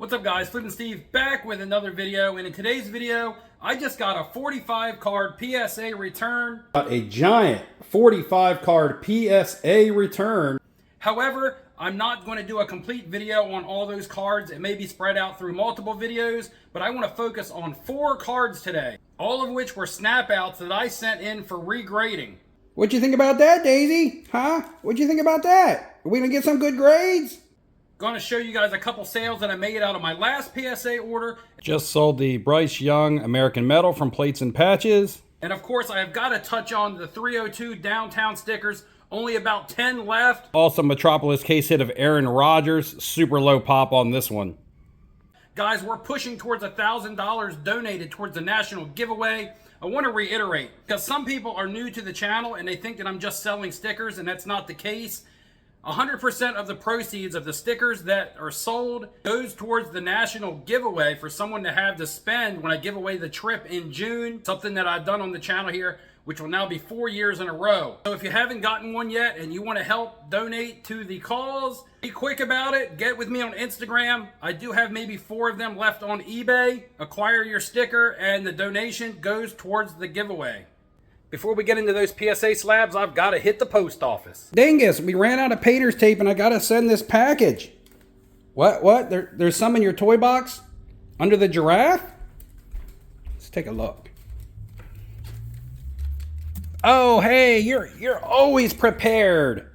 What's up guys, Flippin' Steve back with another video, and in today's video, I just got a 45 card PSA return. A giant 45 card PSA return. However, I'm not going to do a complete video on all those cards. It may be spread out through multiple videos, but I want to focus on 4 cards today, all of which were snap outs that I sent in for regrading. What'd you think about that, Daisy? Huh? What'd you think about that? Are we gonna get some good grades? Going to show you guys a couple sales that I made out of my last PSA order. Just sold the Bryce Young American Metal from Plates and Patches. And of course, I have got to touch on the 302 downtown stickers. Only about 10 left. Also, Metropolis case hit of Aaron Rodgers. Super low pop on this one. Guys, we're pushing towards $1,000 donated towards the national giveaway. I want to reiterate, because some people are new to the channel and they think that I'm just selling stickers, and that's not the case. 100% of the proceeds of the stickers that are sold goes towards the national giveaway for someone to have to spend when I give away the trip in June. Something that I've done on the channel here, which will now be 4 years in a row. So if you haven't gotten one yet and you want to help donate to the cause, be quick about it. Get with me on Instagram. I do have maybe 4 of them left on eBay. Acquire your sticker and the donation goes towards the giveaway. Before we get into those PSA slabs, I've got to hit the post office. Dingus, we ran out of painter's tape and I got to send this package. What? There's some in your toy box? Under the giraffe? Let's take a look. Oh, hey, you're always prepared.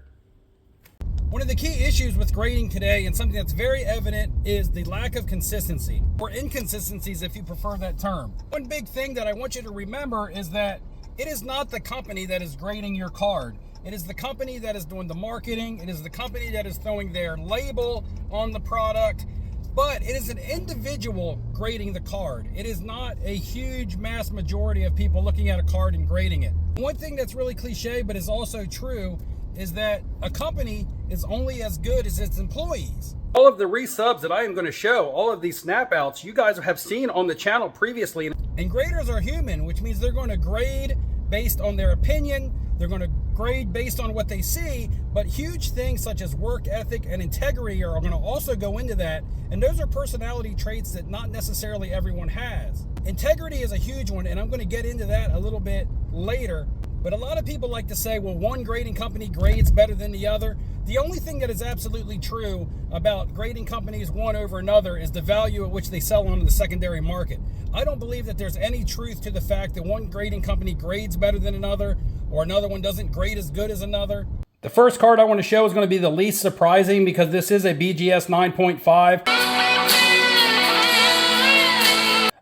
One of the key issues with grading today, and something that's very evident, is the lack of consistency, or inconsistencies if you prefer that term. One big thing that I want you to remember is that it is not the company that is grading your card. It is the company that is doing the marketing. It is the company that is throwing their label on the product. But it is an individual grading the card. It is not a huge mass majority of people looking at a card and grading it. One thing that's really cliche but is also true is that a company is only as good as its employees. All of the resubs that I am going to show, all of these snap outs, you guys have seen on the channel previously. And graders are human, which means they're going to grade based on their opinion. They're going to grade based on what they see, but huge things such as work ethic and integrity are going to also go into that. And those are personality traits that not necessarily everyone has. Integrity is a huge one, and I'm going to get into that a little bit later. But a lot of people like to say, well, one grading company grades better than the other. The only thing that is absolutely true about grading companies one over another is the value at which they sell on the secondary market. I don't believe that there's any truth to the fact that one grading company grades better than another, or another one doesn't grade as good as another. The first card I want to show is going to be the least surprising because this is a BGS 9.5.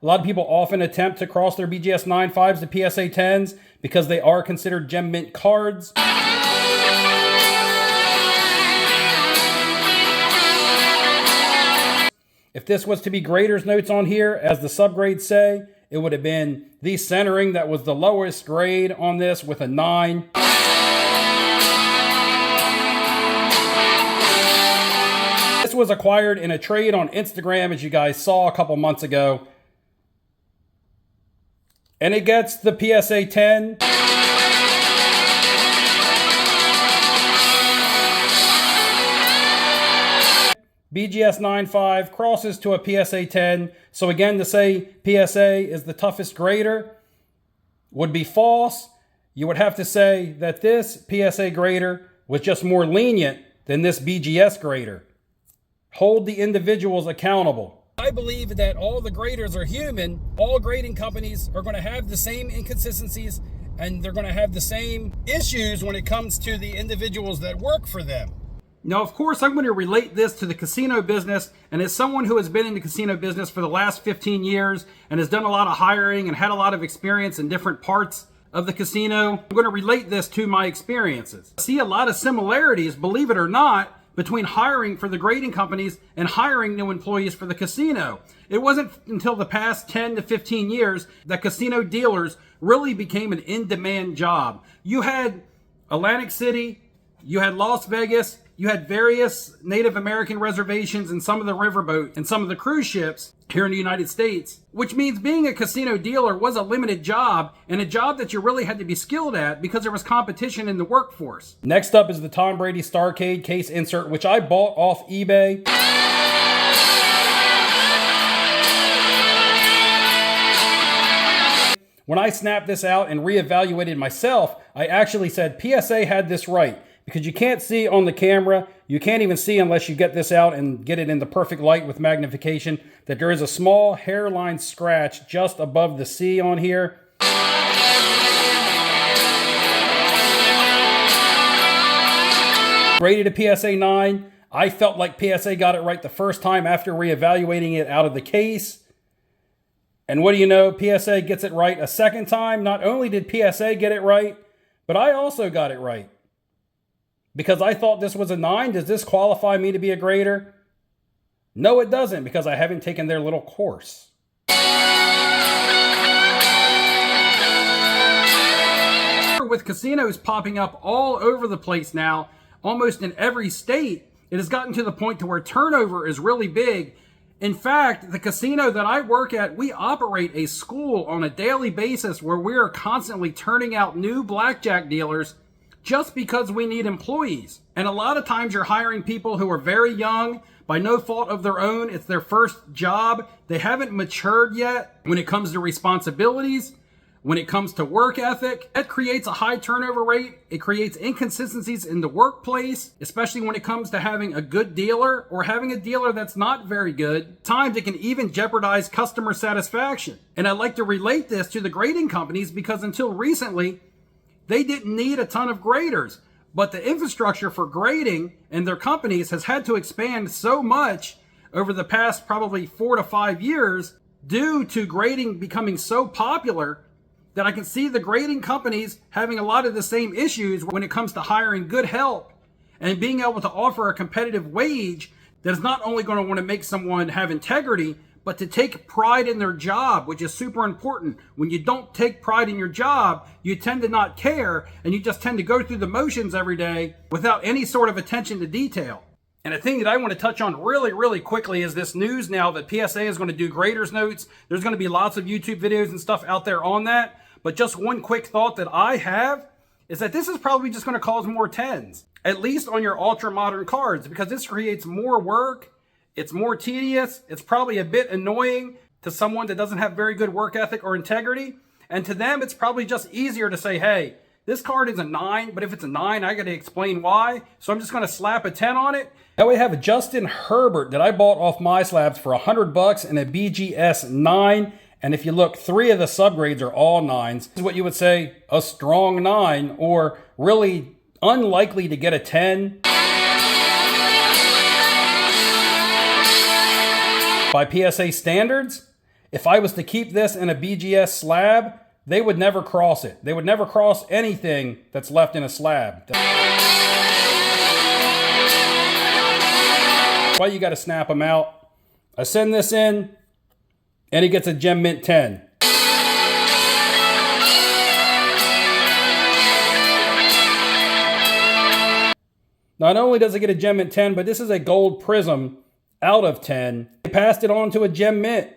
A lot of people often attempt to cross their BGS 9.5s to PSA 10s because they are considered gem mint cards. If this was to be grader's notes on here, as the subgrades say, it would have been the centering that was the lowest grade on this with a 9. This was acquired in a trade on Instagram, as you guys saw a couple months ago. And it gets the PSA 10. BGS 9.5 crosses to a PSA 10. So again, to say PSA is the toughest grader would be false. You would have to say that this PSA grader was just more lenient than this BGS grader. Hold the individuals accountable. I believe that all the graders are human. All grading companies are going to have the same inconsistencies, and they're going to have the same issues when it comes to the individuals that work for them. Now, of course, I'm going to relate this to the casino business, and as someone who has been in the casino business for the last 15 years and has done a lot of hiring and had a lot of experience in different parts of the casino, I'm going to relate this to my experiences. I see a lot of similarities, believe it or not, between hiring for the grading companies and hiring new employees for the casino. It wasn't until the past 10 to 15 years that casino dealers really became an in-demand job. You had Atlantic City, you had Las Vegas, you had various Native American reservations and some of the riverboat and some of the cruise ships here in the United States, which means being a casino dealer was a limited job and a job that you really had to be skilled at because there was competition in the workforce. Next up is the Tom Brady Starcade case insert, which I bought off eBay. when I snapped this out and reevaluated myself, I actually said PSA had this right, because you can't see on the camera, you can't even see unless you get this out and get it in the perfect light with magnification, that there is a small hairline scratch just above the C on here. Rated a PSA 9. I felt like PSA got it right the first time after reevaluating it out of the case. And what do you know? PSA gets it right a second time. Not only did PSA get it right, but I also got it right. Because I thought this was a 9. Does this qualify me to be a grader? No, it doesn't, because I haven't taken their little course. With casinos popping up all over the place now, almost in every state, it has gotten to the point to where turnover is really big. In fact, the casino that I work at, we operate a school on a daily basis where we are constantly turning out new blackjack dealers just because we need employees. And a lot of times you're hiring people who are very young, by no fault of their own. It's their first job. They haven't matured yet when it comes to responsibilities. When it comes to work ethic, that creates a high turnover rate. It creates inconsistencies in the workplace, especially when it comes to having a good dealer or having a dealer that's not very good. Times it can even jeopardize customer satisfaction. And I like to relate this to the grading companies because until recently, they didn't need a ton of graders. But the infrastructure for grading in their companies has had to expand so much over the past probably 4 to 5 years due to grading becoming so popular that I can see the grading companies having a lot of the same issues when it comes to hiring good help and being able to offer a competitive wage that is not only going to want to make someone have integrity, but to take pride in their job, which is super important. When you don't take pride in your job, you tend to not care, and you just tend to go through the motions every day without any sort of attention to detail. And a thing that I want to touch on really quickly is this news now that PSA is going to do graders notes. There's going to be lots of YouTube videos and stuff out there on that. But just one quick thought that I have is that this is probably just going to cause more 10s, at least on your ultra modern cards, because this creates more work. It's more tedious. It's probably a bit annoying to someone that doesn't have very good work ethic or integrity. And to them, it's probably just easier to say, hey, this card is a 9, but if it's a 9, I got to explain why. So I'm just going to slap a 10 on it. Now we have a Justin Herbert that I bought off MySlabs for $100 in a BGS 9. And if you look, 3 of the subgrades are all 9s. This is what you would say a strong 9, or really unlikely to get a 10. By PSA standards, if I was to keep this in a BGS slab, they would never cross it. They would never cross anything that's left in a slab. Why you got to snap them out. I send this in, and he gets a Gem Mint 10. Not only does it get a Gem Mint 10, but this is a gold prism out of 10. They passed it on to a Gem Mint,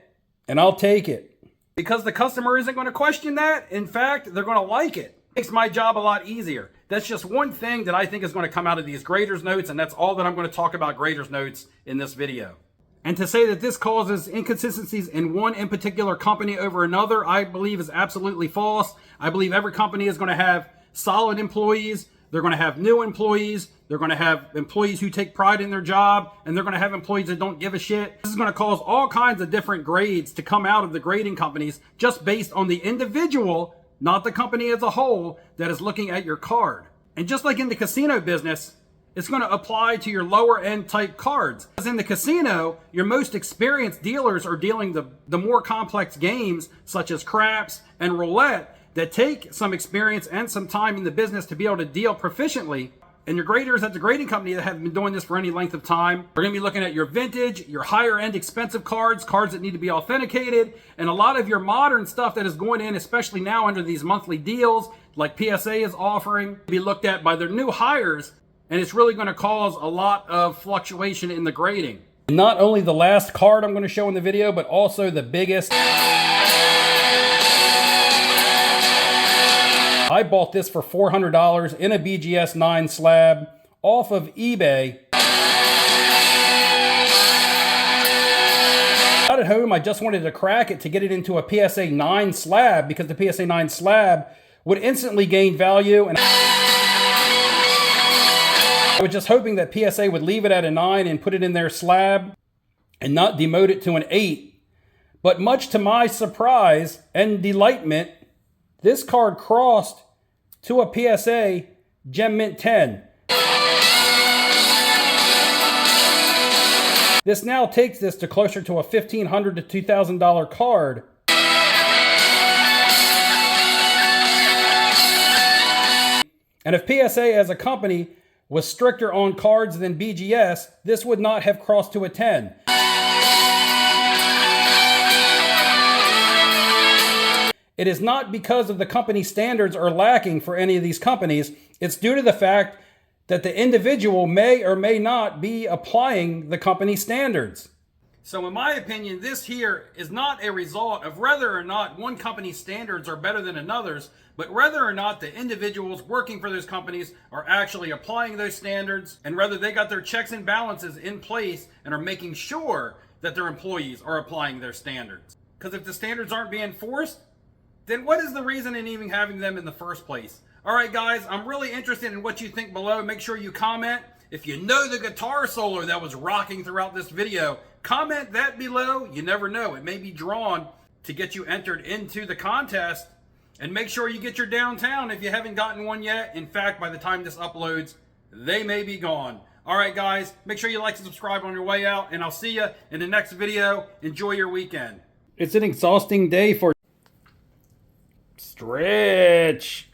and I'll take it. Because the customer isn't going to question that. In fact, they're going to like it. Makes my job a lot easier. That's just one thing that I think is going to come out of these graders notes, and that's all that I'm going to talk about graders notes in this video. And to say that this causes inconsistencies in one in particular company over another, I believe is absolutely false. I believe every company is going to have solid employees. They're going to have new employees. They're going to have employees who take pride in their job, and they're going to have employees that don't give a shit. This is going to cause all kinds of different grades to come out of the grading companies just based on the individual, not the company as a whole, that is looking at your card. And just like in the casino business, it's going to apply to your lower end type cards. As in the casino, your most experienced dealers are dealing the more complex games such as craps and roulette that take some experience and some time in the business to be able to deal proficiently. And your graders at the grading company that have been doing this for any length of time are going to be looking at your vintage, your higher end expensive cards that need to be authenticated, and a lot of your modern stuff that is going in, especially now under these monthly deals like PSA is offering, to be looked at by their new hires. And it's really going to cause a lot of fluctuation in the grading. And not only the last card I'm going to show in the video, but also the biggest. I bought this for $400 in a BGS 9 slab off of eBay. Gotta at home, I just wanted to crack it to get it into a PSA 9 slab, because the PSA 9 slab would instantly gain value, and I was just hoping that PSA would leave it at a 9 and put it in their slab and not demote it to an 8. But much to my surprise and delightment, this card crossed to a PSA Gem Mint 10. This now takes this to closer to a $1,500 to $2,000 card. And if PSA as a company was stricter on cards than BGS, this would not have crossed to a 10. It is not because of the company standards are lacking for any of these companies. It's due to the fact that the individual may or may not be applying the company standards. So in my opinion, this here is not a result of whether or not one company's standards are better than another's, but whether or not the individuals working for those companies are actually applying those standards, and whether they got their checks and balances in place and are making sure that their employees are applying their standards. Because if the standards aren't being enforced, then what is the reason in even having them in the first place? All right, guys, I'm really interested in what you think below. Make sure you comment. If you know the guitar solo that was rocking throughout this video, comment that below. You never know. It may be drawn to get you entered into the contest. And make sure you get your downtown if you haven't gotten one yet. In fact, by the time this uploads, they may be gone. All right, guys, make sure you like and subscribe on your way out, and I'll see you in the next video. Enjoy your weekend. It's an exhausting day for Stretch.